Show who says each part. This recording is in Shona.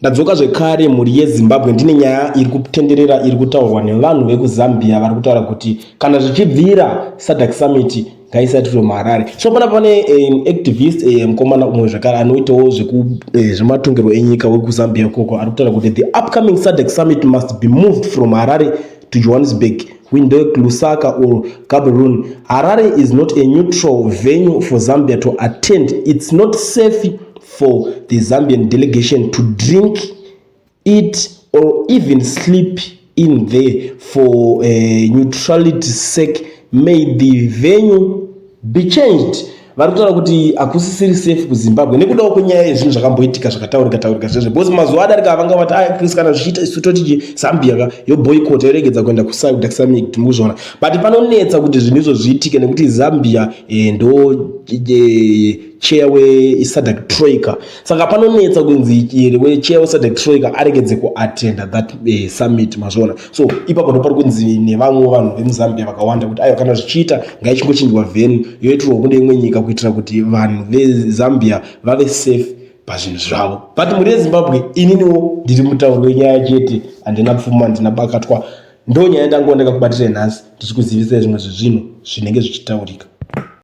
Speaker 1: ndadzoka zvekare mhuri yeZimbabwe ndine nyaya iri kutenderera iri kutaurwa nevanhu vekuzambia vari kutaura kuti kana zvichibvira SADC summit ngaisati muHarare. So pane activist mukomana umwe zvakare anoitawo zvematongerwo enyika wekuzambia koko ari kutaura kuti the upcoming SADC summit must be moved from Harare to Johannesburg, Windhoek, Lusaka or Gaborone. Harare is not a neutral venue for Zambia to attend. It's not safe for the Zambian delegation to drink, eat or even sleep in there. For neutrality's sake, may the venue be changed. Vari kutaura kuti akusisiri safe kuZimbabwe nekudawo kwenyaya yezvinhu zvakamboitika zvakataurika zvezvo because mazuva adarika vanga vati kana zvichiita isu toti Zambia yoboycott yoregedza kuenda kuSADC summit muzvona, but panonetsa kuti zvinhu izvo zviitike nekuti Zambia ndo chair weSADC Troika, saka panonetsa kunzi chair weSADC Troika aregedze kuattenda that summit mazvona. So ipapo ndo pari kunzi nevamwe vanhu vemuZambia vakawanda kuti ayo kana zvichiita ngaichingochinjwa venue yoitirwa kune imwe nyika kuitira kuti vanhu veZambia vave safe pazvinhu zvavo. But muri yeZimbabwe ininiwo ndiri mutauri wenyaya chete, handina pfuma, handina bakatwa, ndo nyaya ndangooneka kubatira nhasi ndichikuzivisai zvimwe zvezvinhu zvinenge zvichitaurika.